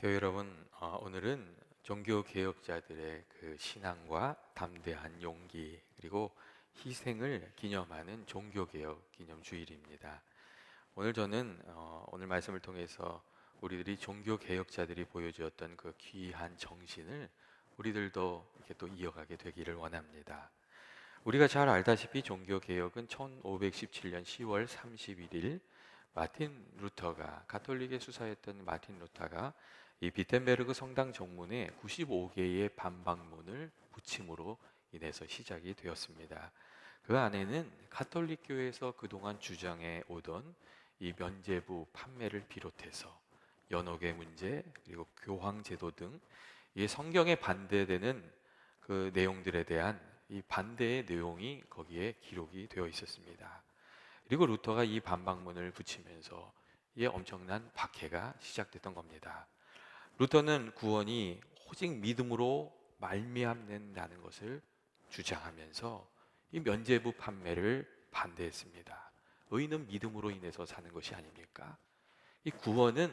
교회 여러분, 오늘은 종교 개혁자들의 그 신앙과 담대한 용기 그리고 희생을 기념하는 종교 개혁 기념 주일입니다. 오늘 저는 오늘 말씀을 통해서 우리들이 종교 개혁자들이 보여주었던 그 귀한 정신을 우리들도 이렇게 또 이어가게 되기를 원합니다. 우리가 잘 알다시피 종교 개혁은 1517년 10월 31일 마틴 루터가 가톨릭의 수사였던 마틴 루터가 이 비텐베르그 성당 정문에 95개의 반박문을 붙임으로 인해서 시작이 되었습니다. 그 안에는 가톨릭 교회에서 그동안 주장해 오던 이 면죄부 판매를 비롯해서 연옥의 문제 그리고 교황 제도 등 이 성경에 반대되는 그 내용들에 대한 이 반대의 내용이 거기에 기록이 되어 있었습니다. 그리고 루터가 이 반박문을 붙이면서 이에 엄청난 박해가 시작됐던 겁니다. 루터는 구원이 오직 믿음으로 말미암는다는 것을 주장하면서 이 면죄부 판매를 반대했습니다. 의인은 믿음으로 인해서 사는 것이 아닙니까? 이 구원은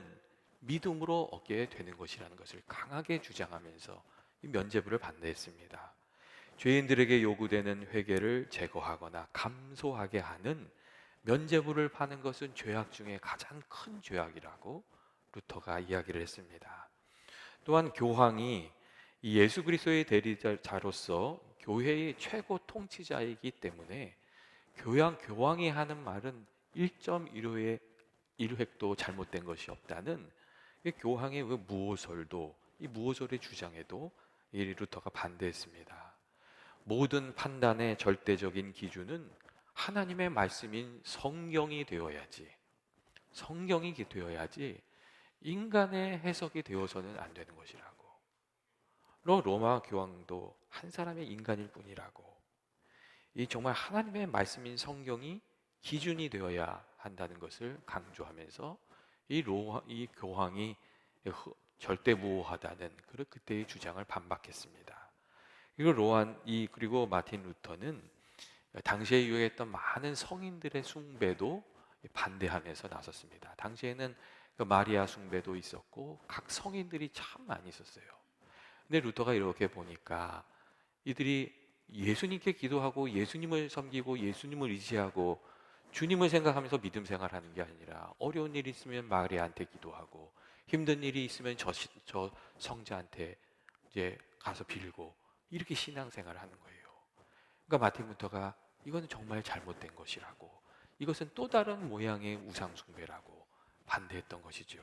믿음으로 얻게 되는 것이라는 것을 강하게 주장하면서 이 면죄부를 반대했습니다. 죄인들에게 요구되는 회개를 제거하거나 감소하게 하는 면죄부를 파는 것은 죄악 중에 가장 큰 죄악이라고 루터가 이야기를 했습니다. 또한 교황이 이 예수 그리스도의 대리자로서 교회의 최고 통치자이기 때문에 교황이 하는 말은 1.15의 1획도 잘못된 것이 없다는 이 교황의 그 무오설도 이 무오설의 주장에도 이 루터가 반대했습니다. 모든 판단의 절대적인 기준은 하나님의 말씀인 성경이 되어야지 인간의 해석이 되어서는 안 되는 것이라고. 로마 교황도 한 사람의 인간일 뿐이라고. 이 정말 하나님의 말씀인 성경이 기준이 되어야 한다는 것을 강조하면서 이 교황이 절대무오하다는 그때의 주장을 반박했습니다. 그리고 마틴 루터는 당시에 유행했던 많은 성인들의 숭배도 반대하면서 나섰습니다. 당시에는 그 마리아 숭배도 있었고 각 성인들이 참 많이 있었어요. 근데 루터가 이렇게 보니까 이들이 예수님께 기도하고 예수님을 섬기고 예수님을 의지하고 주님을 생각하면서 믿음 생활하는 게 아니라 어려운 일이 있으면 마리아한테 기도하고 힘든 일이 있으면 저 성자한테 이제 가서 빌고 이렇게 신앙생활을 하는 거예요. 그러니까 마틴 루터가 이건 정말 잘못된 것이라고, 이것은 또 다른 모양의 우상 숭배라고 반대했던 것이죠.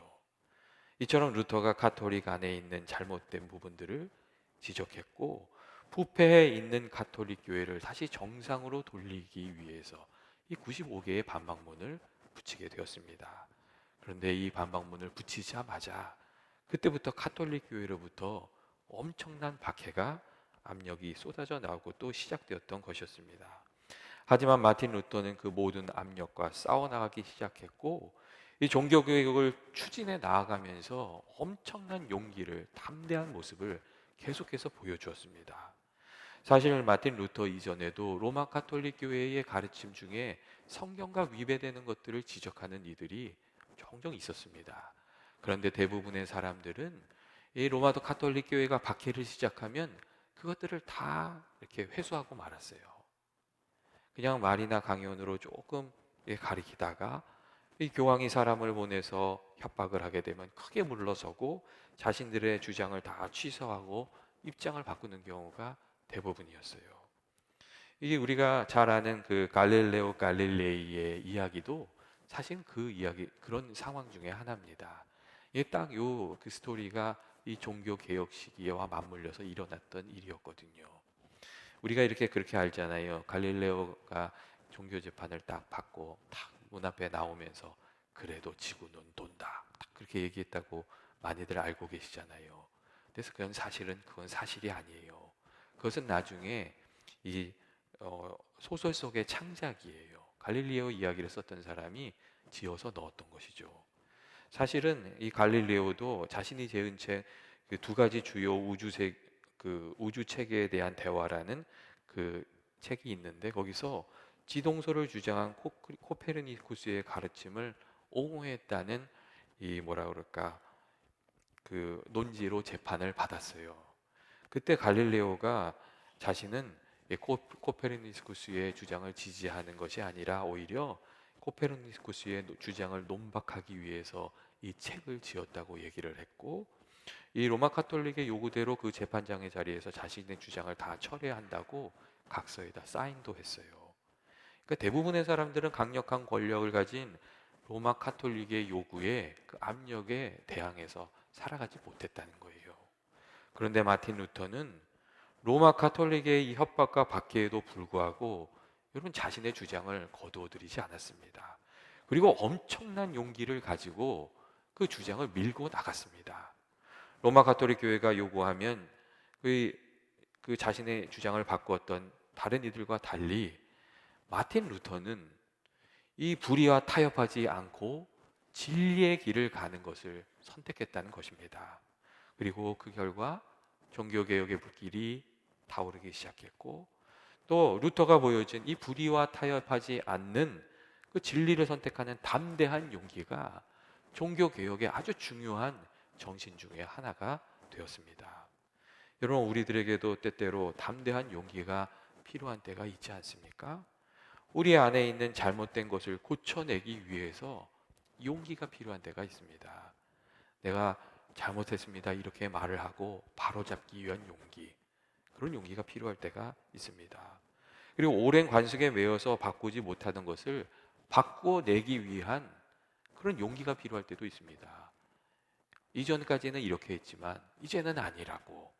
이처럼 루터가 가톨릭 안에 있는 잘못된 부분들을 지적했고 부패해 있는 가톨릭 교회를 다시 정상으로 돌리기 위해서 이 95개의 반박문을 붙이게 되었습니다. 그런데 이 반박문을 붙이자마자 그때부터 가톨릭 교회로부터 엄청난 박해가 압력이 쏟아져 나오고 또 시작되었던 것이었습니다. 하지만 마틴 루터는 그 모든 압력과 싸워나가기 시작했고 이 종교개혁을 추진해 나아가면서 엄청난 용기를 담대한 모습을 계속해서 보여주었습니다. 사실 마틴 루터 이전에도 로마 가톨릭 교회의 가르침 중에 성경과 위배되는 것들을 지적하는 이들이 종종 있었습니다. 그런데 대부분의 사람들은 이 로마 가톨릭 교회가 박해를 시작하면 그것들을 다 이렇게 회수하고 말았어요. 그냥 말이나 강연으로 조금 가리키다가 이 교황이 사람을 보내서 협박을 하게 되면 크게 물러서고 자신들의 주장을 다 취소하고 입장을 바꾸는 경우가 대부분이었어요. 이게 우리가 잘 아는 그 갈릴레오 갈릴레이의 이야기도 사실 그 이야기 그런 상황 중에 하나입니다. 이게 딱 요 그 스토리가 이 종교 개혁 시기와 맞물려서 일어났던 일이었거든요. 우리가 그렇게 알잖아요. 갈릴레오가 종교 재판을 딱 받고 딱 문 앞에 나오면서 그래도 지구는 돈다. 딱 그렇게 얘기했다고 많이들 알고 계시잖아요. 그래서 그건 사실이 아니에요. 그것은 나중에 이 소설 속의 창작이에요. 갈릴레오 이야기를 썼던 사람이 지어서 넣었던 것이죠. 사실은 이 갈릴레오도 자신이 지은 책 그 두 가지 주요 우주 체계에 대한 대화라는 그 책이 있는데 거기서 지동설을 주장한 코페르니쿠스의 가르침을 옹호했다는 이 뭐라 그럴까 그 논지로 재판을 받았어요. 그때 갈릴레오가 자신은 코페르니쿠스의 주장을 지지하는 것이 아니라 오히려 코페르니쿠스의 주장을 논박하기 위해서 이 책을 지었다고 얘기를 했고, 이 로마 카톨릭의 요구대로 그 재판장의 자리에서 자신의 주장을 다 철회한다고 각서에다 사인도 했어요. 그러니까 대부분의 사람들은 강력한 권력을 가진 로마 카톨릭의 요구에, 그 압력에 대항해서 살아가지 못했다는 거예요. 그런데 마틴 루터는 로마 카톨릭의 이 협박과 박해에도 불구하고 여러분 자신의 주장을 거두어들이지 않았습니다. 그리고 엄청난 용기를 가지고 그 주장을 밀고 나갔습니다. 로마 가톨릭 교회가 요구하면 그 자신의 주장을 바꾸었던 다른 이들과 달리 마틴 루터는 이 불의와 타협하지 않고 진리의 길을 가는 것을 선택했다는 것입니다. 그리고 그 결과 종교개혁의 불길이 타오르기 시작했고, 또 루터가 보여준 이 불의와 타협하지 않는 그 진리를 선택하는 담대한 용기가 종교개혁의 아주 중요한 정신 중에 하나가 되었습니다. 여러분, 우리들에게도 때때로 담대한 용기가 필요한 때가 있지 않습니까? 우리 안에 있는 잘못된 것을 고쳐내기 위해서 용기가 필요한 때가 있습니다. 내가 잘못했습니다 이렇게 말을 하고 바로잡기 위한 용기, 그런 용기가 필요할 때가 있습니다. 그리고 오랜 관습에 매여서 바꾸지 못하는 것을 바꿔내기 위한 그런 용기가 필요할 때도 있습니다. 이전까지는 이렇게 했지만 이제는 아니라고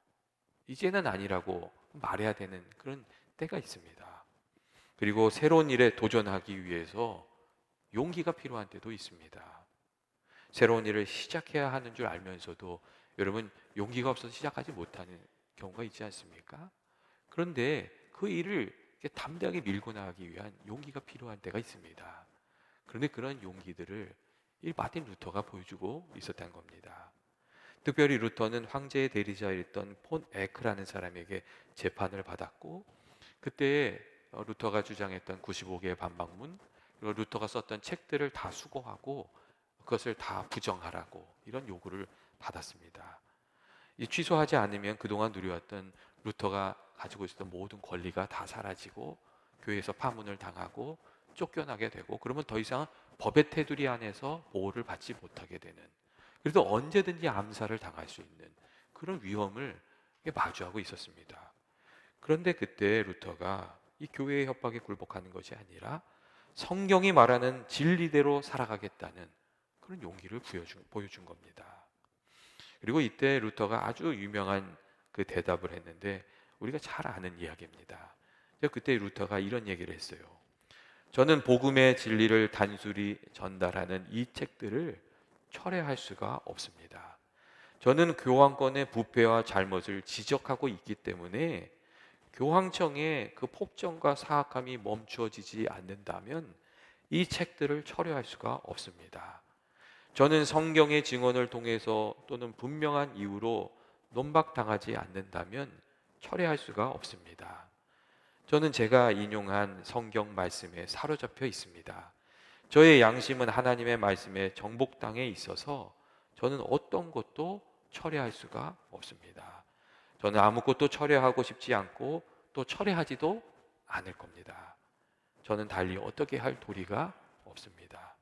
말해야 되는 그런 때가 있습니다. 그리고 새로운 일에 도전하기 위해서 용기가 필요한 때도 있습니다. 새로운 일을 시작해야 하는 줄 알면서도 여러분 용기가 없어서 시작하지 못하는 경우가 있지 않습니까? 그런데 그 일을 담대하게 밀고 나가기 위한 용기가 필요한 때가 있습니다. 그런데 그런 용기들을 이 마틴 루터가 보여주고 있었다는 겁니다. 특별히 루터는 황제의 대리자였던 폰 에크라는 사람에게 재판을 받았고, 그때 루터가 주장했던 95개의 반박문, 그리고 루터가 썼던 책들을 다 수거하고 그것을 다 부정하라고 이런 요구를 받았습니다. 이 취소하지 않으면 그동안 누려왔던 루터가 가지고 있었던 모든 권리가 다 사라지고 교회에서 파문을 당하고 쫓겨나게 되고, 그러면 더 이상 법의 테두리 안에서 보호를 받지 못하게 되는, 그래도 언제든지 암살을 당할 수 있는 그런 위험을 마주하고 있었습니다. 그런데 그때 루터가 이 교회의 협박에 굴복하는 것이 아니라 성경이 말하는 진리대로 살아가겠다는 그런 용기를 보여준 겁니다. 그리고 이때 루터가 아주 유명한 그 대답을 했는데 우리가 잘 아는 이야기입니다. 그때 루터가 이런 얘기를 했어요. 저는 복음의 진리를 단순히 전달하는 이 책들을 철회할 수가 없습니다. 저는 교황권의 부패와 잘못을 지적하고 있기 때문에 교황청의 그 폭정과 사악함이 멈추어지지 않는다면 이 책들을 철회할 수가 없습니다. 저는 성경의 증언을 통해서 또는 분명한 이유로 논박당하지 않는다면 철회할 수가 없습니다. 저는 제가 인용한 성경 말씀에 사로잡혀 있습니다. 저의 양심은 하나님의 말씀에 정복당해 있어서 저는 어떤 것도 철회할 수가 없습니다. 저는 아무것도 철회하고 싶지 않고 또 철회하지도 않을 겁니다. 저는 달리 어떻게 할 도리가 없습니다.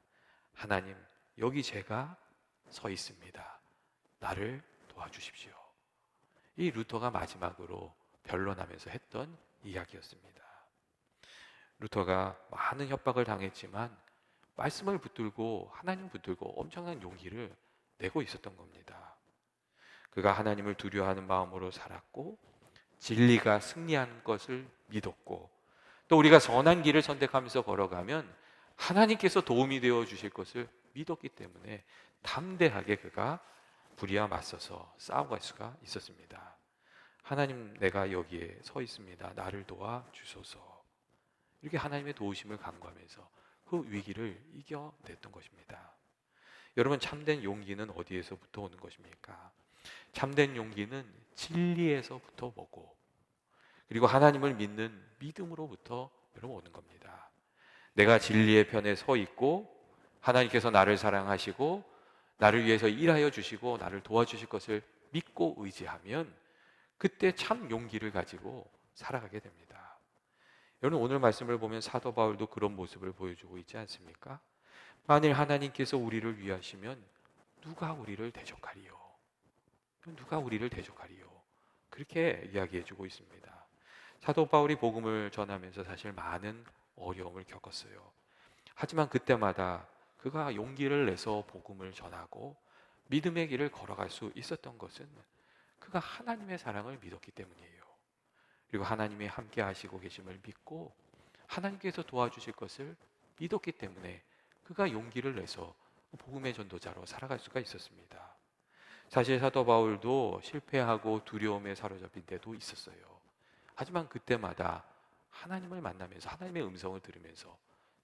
하나님, 여기 제가 서 있습니다. 나를 도와주십시오. 이 루터가 마지막으로 변론하면서 했던 이야기였습니다. 루터가 많은 협박을 당했지만 말씀을 붙들고 하나님 붙들고 엄청난 용기를 내고 있었던 겁니다. 그가 하나님을 두려워하는 마음으로 살았고 진리가 승리하는 것을 믿었고, 또 우리가 선한 길을 선택하면서 걸어가면 하나님께서 도움이 되어 주실 것을 믿었기 때문에 담대하게 그가 불의와 맞서서 싸워갈 수가 있었습니다. 하나님, 내가 여기에 서 있습니다. 나를 도와주소서. 이렇게 하나님의 도우심을 간구하면서 그 위기를 이겨냈던 것입니다. 여러분, 참된 용기는 어디에서부터 오는 것입니까? 참된 용기는 진리에서부터 오고, 그리고 하나님을 믿는 믿음으로부터 여러분 오는 겁니다. 내가 진리의 편에 서 있고 하나님께서 나를 사랑하시고 나를 위해서 일하여 주시고 나를 도와주실 것을 믿고 의지하면 그때 참 용기를 가지고 살아가게 됩니다. 여러분, 오늘 말씀을 보면 사도 바울도 그런 모습을 보여주고 있지 않습니까? 만일 하나님께서 우리를 위하시면 누가 우리를 대적하리요? 누가 우리를 대적하리요? 그렇게 이야기해주고 있습니다. 사도 바울이 복음을 전하면서 사실 많은 어려움을 겪었어요. 하지만 그때마다 그가 용기를 내서 복음을 전하고 믿음의 길을 걸어갈 수 있었던 것은 그가 하나님의 사랑을 믿었기 때문이에요. 그리고 하나님이 함께 하시고 계심을 믿고 하나님께서 도와주실 것을 믿었기 때문에 그가 용기를 내서 복음의 전도자로 살아갈 수가 있었습니다. 사실 사도 바울도 실패하고 두려움에 사로잡힌 때도 있었어요. 하지만 그때마다 하나님을 만나면서 하나님의 음성을 들으면서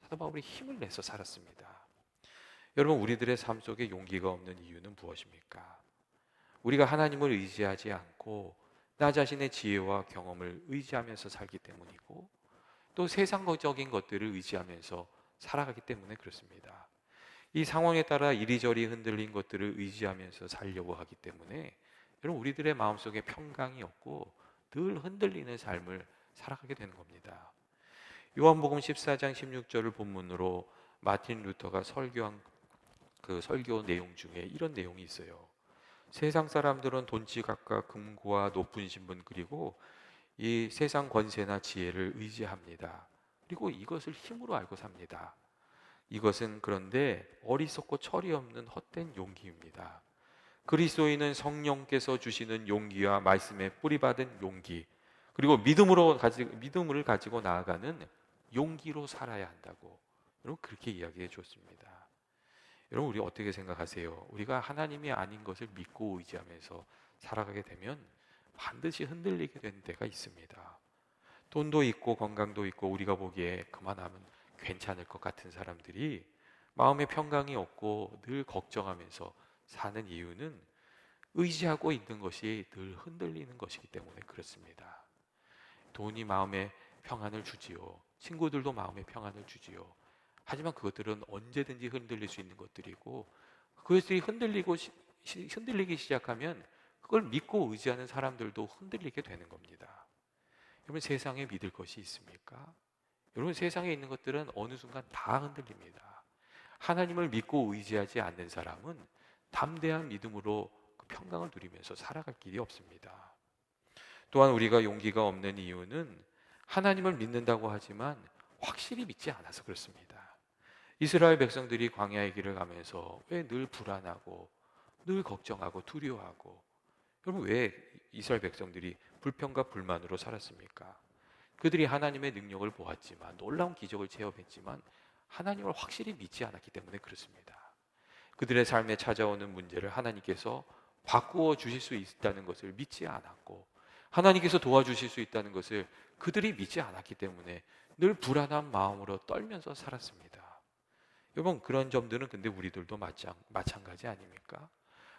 사도 바울이 힘을 내서 살았습니다. 여러분, 우리들의 삶 속에 용기가 없는 이유는 무엇입니까? 우리가 하나님을 의지하지 않고 나 자신의 지혜와 경험을 의지하면서 살기 때문이고, 또 세상적인 것들을 의지하면서 살아가기 때문에 그렇습니다. 이 상황에 따라 이리저리 흔들린 것들을 의지하면서 살려고 하기 때문에 여러분, 우리들의 마음속에 평강이 없고 늘 흔들리는 삶을 살아가게 되는 겁니다. 요한복음 14장 16절을 본문으로 마틴 루터가 설교한 그 설교 내용 중에 이런 내용이 있어요. 세상 사람들은 돈지갑과 금고와 높은 신분, 그리고 이 세상 권세나 지혜를 의지합니다. 그리고 이것을 힘으로 알고 삽니다. 이것은 그런데 어리석고 철이 없는 헛된 용기입니다. 그리스도인은 성령께서 주시는 용기와 말씀에 뿌리받은 용기, 그리고 믿음을 가지고 나아가는 용기로 살아야 한다고 여러분, 그렇게 이야기해 줬습니다. 여러분, 우리 어떻게 생각하세요? 우리가 하나님이 아닌 것을 믿고 의지하면서 살아가게 되면 반드시 흔들리게 되는 때가 있습니다. 돈도 있고 건강도 있고 우리가 보기에 그만하면 괜찮을 것 같은 사람들이 마음의 평강이 없고 늘 걱정하면서 사는 이유는 의지하고 있는 것이 늘 흔들리는 것이기 때문에 그렇습니다. 돈이 마음에 평안을 주지요. 친구들도 마음에 평안을 주지요. 하지만 그것들은 언제든지 흔들릴 수 있는 것들이고, 그것들이 흔들리기 시작하면 그걸 믿고 의지하는 사람들도 흔들리게 되는 겁니다. 여러분, 세상에 믿을 것이 있습니까? 여러분, 세상에 있는 것들은 어느 순간 다 흔들립니다. 하나님을 믿고 의지하지 않는 사람은 담대한 믿음으로 그 평강을 누리면서 살아갈 길이 없습니다. 또한 우리가 용기가 없는 이유는 하나님을 믿는다고 하지만 확실히 믿지 않아서 그렇습니다. 이스라엘 백성들이 광야의 길을 가면서 왜 늘 불안하고 늘 걱정하고 두려워하고, 여러분, 왜 이스라엘 백성들이 불평과 불만으로 살았습니까? 그들이 하나님의 능력을 보았지만, 놀라운 기적을 체험했지만 하나님을 확실히 믿지 않았기 때문에 그렇습니다. 그들의 삶에 찾아오는 문제를 하나님께서 바꾸어 주실 수 있다는 것을 믿지 않았고, 하나님께서 도와주실 수 있다는 것을 그들이 믿지 않았기 때문에 늘 불안한 마음으로 떨면서 살았습니다. 여러분, 그런 점들은 근데 우리들도 마찬가지 아닙니까?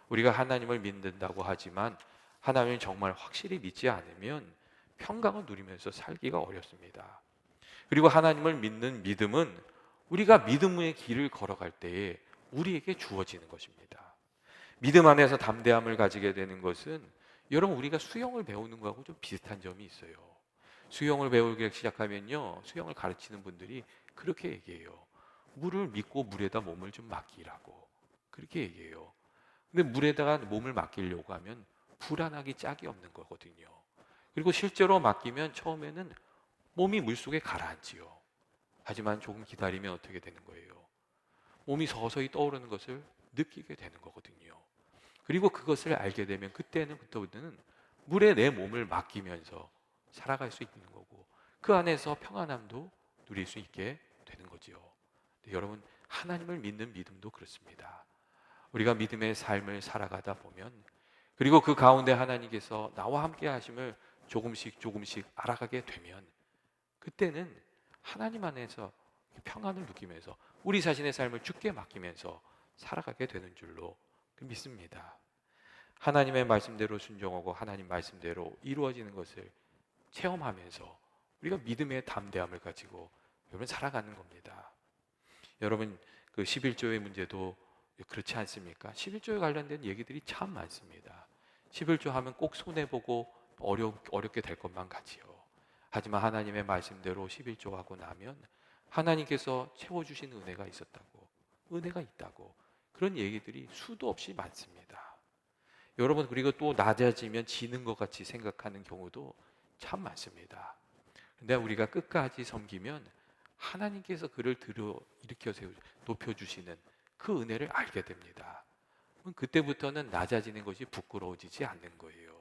우리가 하나님을 믿는다고 하지만 하나님을 정말 확실히 믿지 않으면 평강을 누리면서 살기가 어렵습니다. 그리고 하나님을 믿는 믿음은 우리가 믿음의 길을 걸어갈 때에 우리에게 주어지는 것입니다. 믿음 안에서 담대함을 가지게 되는 것은 여러분, 우리가 수영을 배우는 거하고 좀 비슷한 점이 있어요. 수영을 배우기 시작하면요, 수영을 가르치는 분들이 그렇게 얘기해요. 물을 믿고 물에다 몸을 좀 맡기라고 그렇게 얘기해요. 근데 물에다가 몸을 맡기려고 하면 불안하기 짝이 없는 거거든요. 그리고 실제로 맡기면 처음에는 몸이 물속에 가라앉지요. 하지만 조금 기다리면 어떻게 되는 거예요? 몸이 서서히 떠오르는 것을 느끼게 되는 거거든요. 그리고 그것을 알게 되면 그때부터는 물에 내 몸을 맡기면서 살아갈 수 있는 거고, 그 안에서 평안함도 누릴 수 있게 되는 거지요. 여러분, 하나님을 믿는 믿음도 그렇습니다. 우리가 믿음의 삶을 살아가다 보면, 그리고 그 가운데 하나님께서 나와 함께 하심을 조금씩 알아가게 되면, 그때는 하나님 안에서 평안을 느끼면서 우리 자신의 삶을 주께 맡기면서 살아가게 되는 줄로 믿습니다. 하나님의 말씀대로 순종하고 하나님 말씀대로 이루어지는 것을 체험하면서 우리가 믿음의 담대함을 가지고 여러분 살아가는 겁니다. 여러분, 그 11조의 문제도 그렇지 않습니까? 11조에 관련된 얘기들이 참 많습니다. 11조 하면 꼭 손해보고 어렵게 될 것만 같지요. 하지만 하나님의 말씀대로 11조 하고 나면 하나님께서 채워주신 은혜가 있었다고, 은혜가 있다고, 그런 얘기들이 수도 없이 많습니다. 여러분, 그리고 또 낮아지면 지는 것 같이 생각하는 경우도 참 많습니다. 근데 우리가 끝까지 섬기면 하나님께서 그를 일으켜 높여주시는 그 은혜를 알게 됩니다. 그때부터는 낮아지는 것이 부끄러워지지 않는 거예요.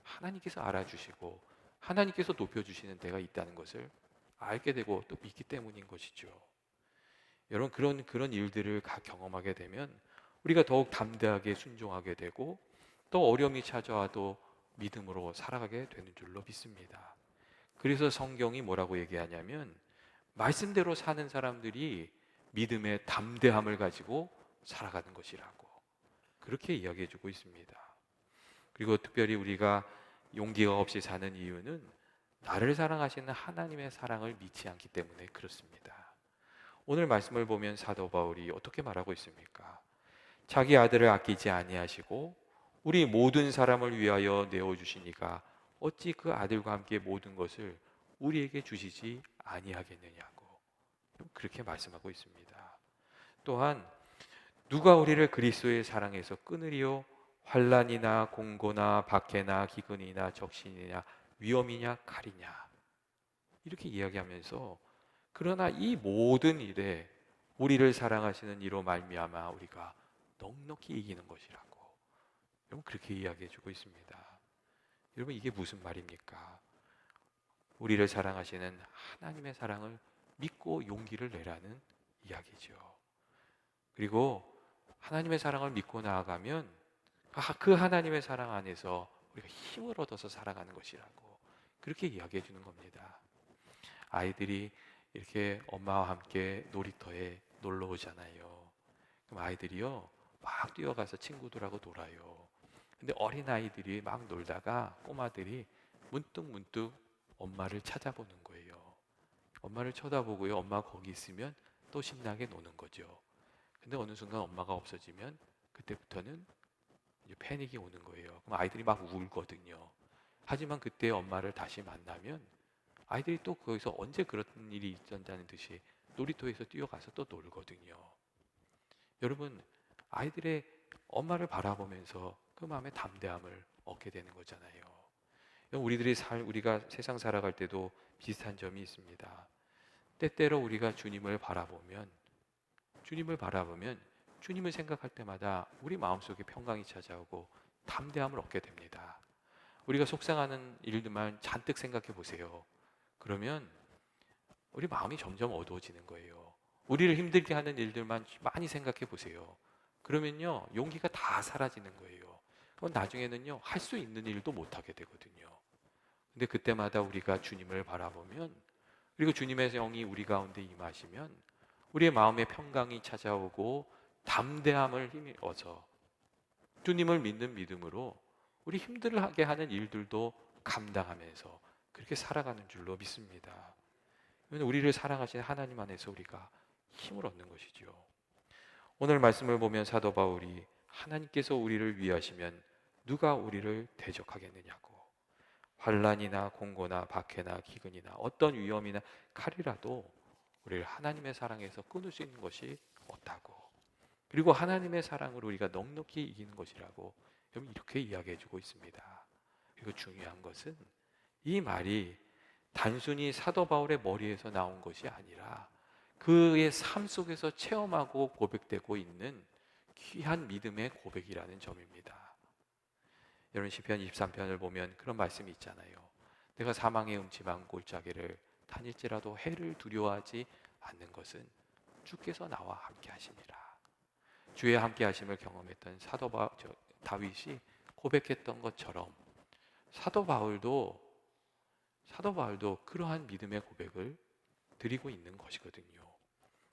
하나님께서 알아주시고 하나님께서 높여주시는 데가 있다는 것을 알게 되고 또 믿기 때문인 것이죠. 여러분, 그런 일들을 경험하게 되면 우리가 더욱 담대하게 순종하게 되고 또 어려움이 찾아와도 믿음으로 살아가게 되는 줄로 믿습니다. 그래서 성경이 뭐라고 얘기하냐면 말씀대로 사는 사람들이 믿음의 담대함을 가지고 살아가는 것이라고 그렇게 이야기해 주고 있습니다. 그리고 특별히 우리가 용기가 없이 사는 이유는 나를 사랑하시는 하나님의 사랑을 믿지 않기 때문에 그렇습니다. 오늘 말씀을 보면 사도 바울이 어떻게 말하고 있습니까? 자기 아들을 아끼지 아니하시고 우리 모든 사람을 위하여 내어주시니까 어찌 그 아들과 함께 모든 것을 우리에게 주시지 아니하겠느냐고 그렇게 말씀하고 있습니다. 또한 누가 우리를 그리스도의 사랑에서 끊으리요? 환난이나 공고나 박해나 기근이나 적신이냐 위험이냐 칼이냐 이렇게 이야기하면서 그러나 이 모든 일에 우리를 사랑하시는 이로 말미암아 우리가 넉넉히 이기는 것이라고 여러분 그렇게 이야기해 주고 있습니다. 여러분 이게 무슨 말입니까? 우리를 사랑하시는 하나님의 사랑을 믿고 용기를 내라는 이야기죠. 그리고 하나님의 사랑을 믿고 나아가면 그 하나님의 사랑 안에서 우리가 힘을 얻어서 살아가는 것이라고 그렇게 이야기해 주는 겁니다. 아이들이 이렇게 엄마와 함께 놀이터에 놀러 오잖아요. 그럼 아이들이요 막 뛰어가서 친구들하고 놀아요. 근데 어린아이들이 막 놀다가 꼬마들이 문득 엄마를 찾아보는 거예요. 엄마를 쳐다보고요. 엄마가 거기 있으면 또 신나게 노는 거죠. 근데 어느 순간 엄마가 없어지면 그때부터는 이제 패닉이 오는 거예요. 그럼 아이들이 막 울거든요. 하지만 그때 엄마를 다시 만나면 아이들이 또 거기서 언제 그런 일이 있었다는 듯이 놀이터에서 뛰어가서 또 놀거든요. 여러분, 아이들의 엄마를 바라보면서 그 마음의 담대함을 얻게 되는 거잖아요. 우리가 세상 살아갈 때도 비슷한 점이 있습니다. 때때로 우리가 주님을 바라보면 주님을 생각할 때마다 우리 마음속에 평강이 찾아오고 담대함을 얻게 됩니다. 우리가 속상하는 일들만 잔뜩 생각해 보세요. 그러면 우리 마음이 점점 어두워지는 거예요. 우리를 힘들게 하는 일들만 많이 생각해 보세요. 그러면요 용기가 다 사라지는 거예요. 그럼 나중에는요 할 수 있는 일도 못 하게 되거든요. 근데 그때마다 우리가 주님을 바라보면 그리고 주님의 영이 우리 가운데 임하시면 우리의 마음에 평강이 찾아오고 담대함을 힘입어서 주님을 믿는 믿음으로 우리 힘들게 하는 일들도 감당하면서 그렇게 살아가는 줄로 믿습니다. 우리를 사랑하시는 하나님 안에서 우리가 힘을 얻는 것이죠. 오늘 말씀을 보면 사도 바울이 하나님께서 우리를 위하시면 누가 우리를 대적하겠느냐고 환난이나 공고나 박해나 기근이나 어떤 위험이나 칼이라도 우리를 하나님의 사랑에서 끊을 수 있는 것이 없다고 그리고 하나님의 사랑으로 우리가 넉넉히 이기는 것이라고 이렇게 이야기해 주고 있습니다. 그리고 중요한 것은 이 말이 단순히 사도 바울의 머리에서 나온 것이 아니라 그의 삶 속에서 체험하고 고백되고 있는 귀한 믿음의 고백이라는 점입니다. 여러분 시편 23편을 보면 그런 말씀이 있잖아요. 내가 사망의 음침한 골짜기를 다닐지라도 해를 두려워하지 않는 것은 주께서 나와 함께 하심이라. 주의 함께 하심을 경험했던 다윗이 고백했던 것처럼 사도 바울도 그러한 믿음의 고백을 드리고 있는 것이거든요.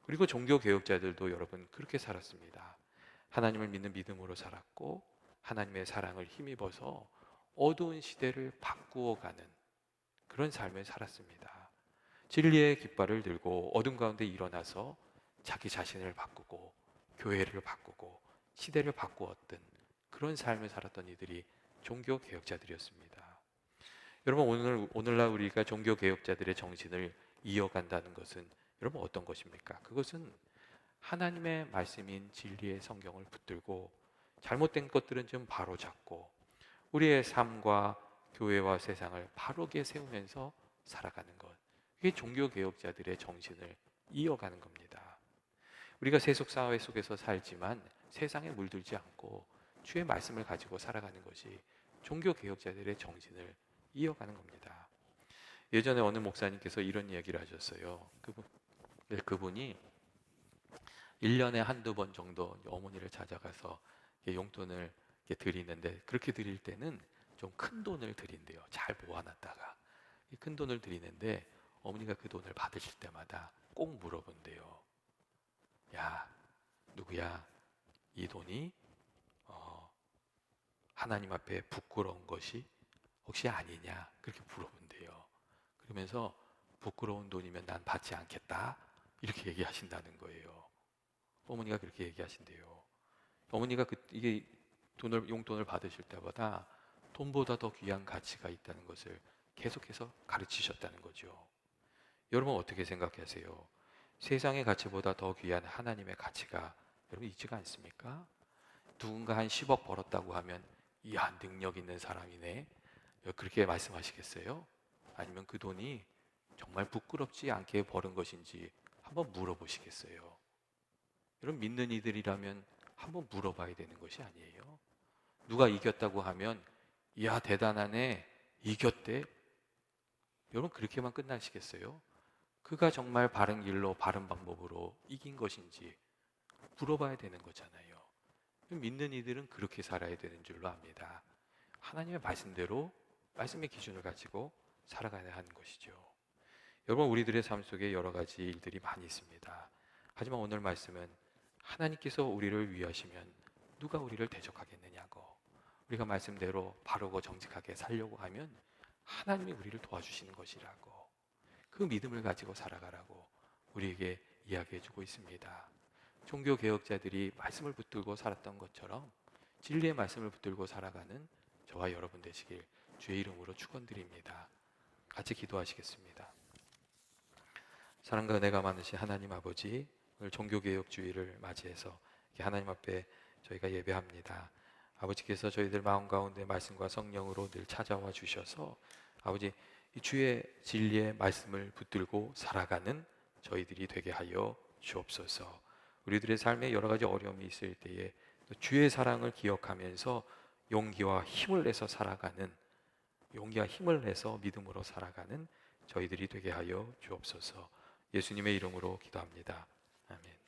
그리고 종교 개혁자들도 여러분 그렇게 살았습니다. 하나님을 믿는 믿음으로 살았고 하나님의 사랑을 힘입어서 어두운 시대를 바꾸어가는 그런 삶을 살았습니다. 진리의 깃발을 들고 어둠 가운데 일어나서 자기 자신을 바꾸고 교회를 바꾸고 시대를 바꾸었던 그런 삶을 살았던 이들이 종교 개혁자들이었습니다. 여러분, 오늘날 우리가 종교 개혁자들의 정신을 이어간다는 것은 여러분 어떤 것입니까? 그것은 하나님의 말씀인 진리의 성경을 붙들고 잘못된 것들은 좀 바로잡고 우리의 삶과 교회와 세상을 바르게 세우면서 살아가는 것. 이게 종교 개혁자들의 정신을 이어가는 겁니다. 우리가 세속 사회 속에서 살지만 세상에 물들지 않고 주의 말씀을 가지고 살아가는 것이 종교 개혁자들의 정신을 이어가는 겁니다. 예전에 어느 목사님께서 이런 이야기를 하셨어요. 그분이 1년에 한두 번 정도 어머니를 찾아가서 용돈을 드리는데, 그렇게 드릴 때는 좀 큰 돈을 드린대요. 잘 모아놨다가 큰 돈을 드리는데 어머니가 그 돈을 받으실 때마다 꼭 물어본대요. 야, 누구야, 이 돈이 하나님 앞에 부끄러운 것이 혹시 아니냐, 그렇게 물어본대요. 그러면서 부끄러운 돈이면 난 받지 않겠다, 이렇게 얘기하신다는 거예요. 어머니가 그렇게 얘기하신대요. 어머니가 이게 용돈을 받으실 때보다 돈보다 더 귀한 가치가 있다는 것을 계속해서 가르치셨다는 거죠. 여러분 어떻게 생각하세요? 세상의 가치보다 더 귀한 하나님의 가치가 여러분 있지가 않습니까? 누군가 한 10억 벌었다고 하면 이야, 능력 있는 사람이네, 그렇게 말씀하시겠어요? 아니면 그 돈이 정말 부끄럽지 않게 벌은 것인지 한번 물어보시겠어요? 여러분, 믿는 이들이라면 한번 물어봐야 되는 것이 아니에요? 누가 이겼다고 하면 이야, 대단하네, 이겼대, 여러분 그렇게만 끝나시겠어요? 그가 정말 바른 길로 바른 방법으로 이긴 것인지 물어봐야 되는 거잖아요. 믿는 이들은 그렇게 살아야 되는 줄로 압니다. 하나님의 말씀대로 말씀의 기준을 가지고 살아가야 하는 것이죠. 여러분, 우리들의 삶 속에 여러 가지 일들이 많이 있습니다. 하지만 오늘 말씀은 하나님께서 우리를 위하시면 누가 우리를 대적하겠느냐고, 우리가 말씀대로 바르고 정직하게 살려고 하면 하나님이 우리를 도와주시는 것이라고, 그 믿음을 가지고 살아가라고 우리에게 이야기해주고 있습니다. 종교 개혁자들이 말씀을 붙들고 살았던 것처럼 진리의 말씀을 붙들고 살아가는 저와 여러분 되시길 주의 이름으로 축원드립니다. 같이 기도하시겠습니다. 사랑과 은혜가 많으신 하나님 아버지, 오늘 종교개혁주의를 맞이해서 하나님 앞에 저희가 예배합니다. 아버지께서 저희들 마음 가운데 말씀과 성령으로 늘 찾아와 주셔서 아버지, 이 주의 진리의 말씀을 붙들고 살아가는 저희들이 되게 하여 주옵소서. 우리들의 삶에 여러 가지 어려움이 있을 때에 또 주의 사랑을 기억하면서 용기와 힘을 내서 살아가는, 용기와 힘을 내서 믿음으로 살아가는 저희들이 되게 하여 주옵소서. 예수님의 이름으로 기도합니다. 아멘.